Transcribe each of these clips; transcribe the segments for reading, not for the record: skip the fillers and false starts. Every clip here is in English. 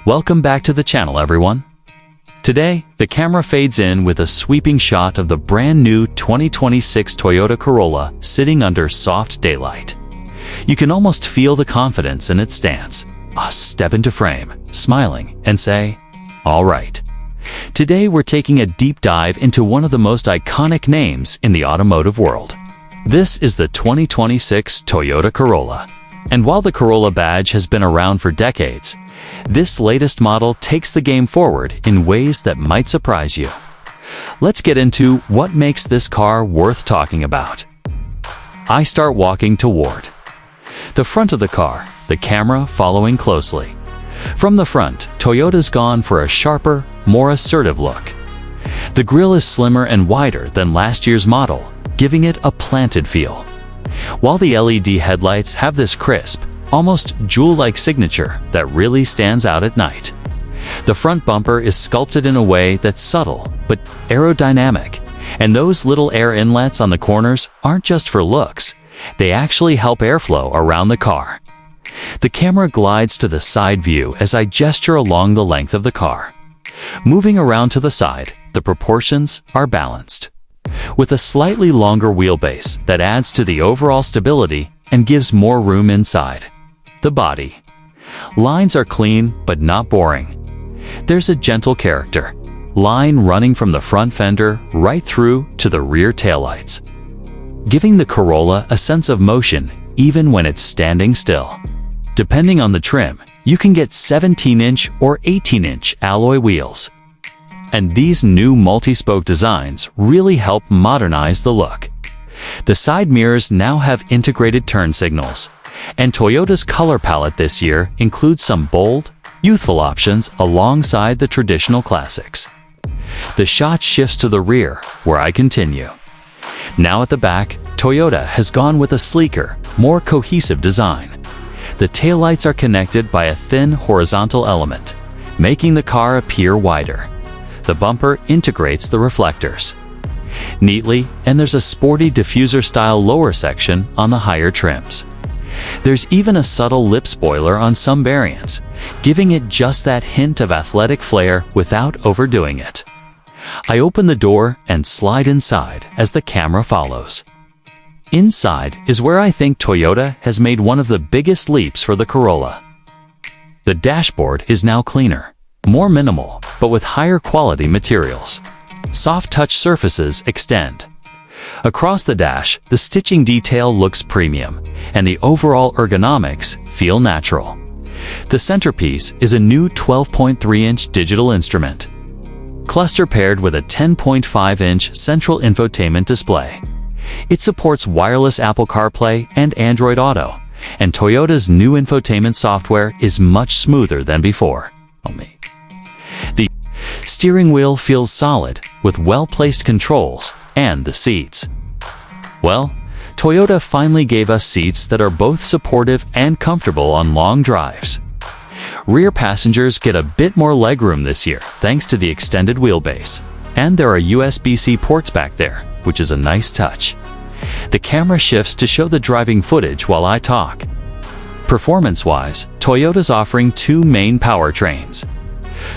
Welcome back to the channel, everyone. Today, the camera fades in with a sweeping shot of the brand new 2026 Toyota Corolla sitting under soft daylight. You can almost feel the confidence in its stance. Step into frame, smiling, and say, "All right." Today, we're taking a deep dive into one of the most iconic names in the automotive world. This is the 2026 Toyota Corolla. And while the Corolla badge has been around for decades, this latest model takes the game forward in ways that might surprise you. Let's get into what makes this car worth talking about. I start walking toward the front of the car, the camera following closely. From the front, Toyota's gone for a sharper, more assertive look. The grille is slimmer and wider than last year's model, giving it a planted feel. While the LED headlights have this crisp, almost jewel-like signature that really stands out at night. The front bumper is sculpted in a way that's subtle but aerodynamic, and those little air inlets on the corners aren't just for looks, they actually help airflow around the car. The camera glides to the side view as I gesture along the length of the car. Moving around to the side, the proportions are balanced, with a slightly longer wheelbase that adds to the overall stability and gives more room inside. The body lines are clean but not boring. There's a gentle character, line running from the front fender right through to the rear taillights, giving the Corolla a sense of motion even when it's standing still. Depending on the trim, you can get 17-inch or 18-inch alloy wheels. And these new multi-spoke designs really help modernize the look. The side mirrors now have integrated turn signals, and Toyota's color palette this year includes some bold, youthful options alongside the traditional classics. The shot shifts to the rear, where I continue. Now at the back, Toyota has gone with a sleeker, more cohesive design. The taillights are connected by a thin horizontal element, making the car appear wider. The bumper integrates the reflectors neatly, and there's a sporty diffuser-style lower section on the higher trims. There's even a subtle lip spoiler on some variants, giving it just that hint of athletic flair without overdoing it. I open the door and slide inside as the camera follows. Inside is where I think Toyota has made one of the biggest leaps for the Corolla. The dashboard is now cleaner, more minimal, but with higher quality materials. Soft touch surfaces extend. Across the dash, the stitching detail looks premium, and the overall ergonomics feel natural. The centerpiece is a new 12.3-inch digital instrument cluster paired with a 10.5-inch central infotainment display. It supports wireless Apple CarPlay and Android Auto, and Toyota's new infotainment software is much smoother than before. The steering wheel feels solid, with well-placed controls, and the seats. Well, Toyota finally gave us seats that are both supportive and comfortable on long drives. Rear passengers get a bit more legroom this year thanks to the extended wheelbase, and there are USB-C ports back there, which is a nice touch. The camera shifts to show the driving footage while I talk. Performance-wise, Toyota's offering two main powertrains.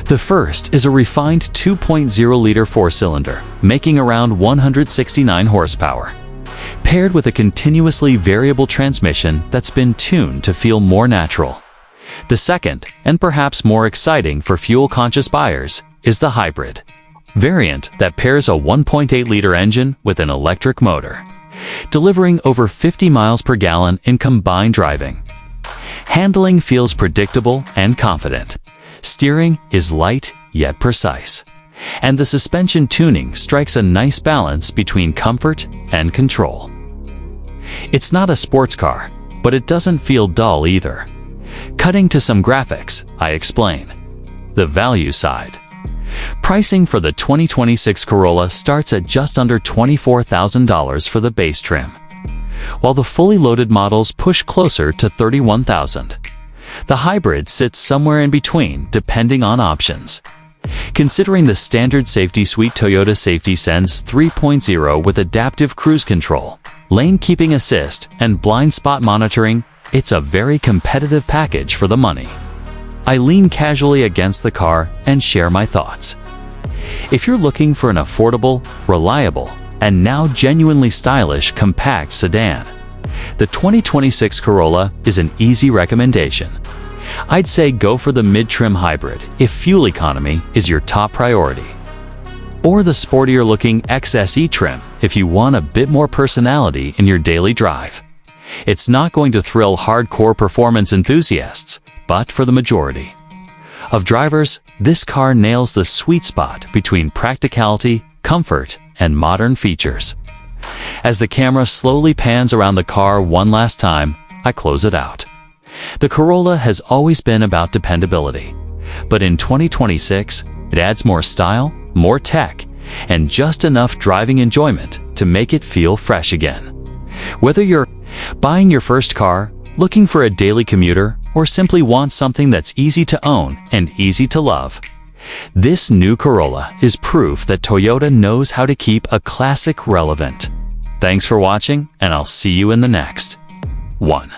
The first is a refined 2.0-liter four-cylinder, making around 169 horsepower, paired with a continuously variable transmission that's been tuned to feel more natural. The second, and perhaps more exciting for fuel-conscious buyers, is the hybrid variant that pairs a 1.8-liter engine with an electric motor, delivering over 50 miles per gallon in combined driving. Handling feels predictable and confident. Steering is light yet precise, and the suspension tuning strikes a nice balance between comfort and control. It's not a sports car, but it doesn't feel dull either. Cutting to some graphics, I explain. The value side. Pricing for the 2026 Corolla starts at just under $24,000 for the base trim, while the fully loaded models push closer to $31,000. The hybrid sits somewhere in between depending on options. Considering the standard safety suite, Toyota Safety Sense 3.0 with adaptive cruise control, lane keeping assist, and blind spot monitoring, it's a very competitive package for the money. I lean casually against the car and share my thoughts. If you're looking for an affordable, reliable, and now genuinely stylish compact sedan, the 2026 Corolla is an easy recommendation. I'd say go for the mid-trim hybrid if fuel economy is your top priority, or the sportier-looking XSE trim if you want a bit more personality in your daily drive. It's not going to thrill hardcore performance enthusiasts, but for the majority of drivers, this car nails the sweet spot between practicality, comfort, and modern features. As the camera slowly pans around the car one last time, I close it out. The Corolla has always been about dependability, but in 2026, it adds more style, more tech, and just enough driving enjoyment to make it feel fresh again. Whether you're buying your first car, looking for a daily commuter, or simply want something that's easy to own and easy to love, this new Corolla is proof that Toyota knows how to keep a classic relevant. Thanks for watching, and I'll see you in the next one.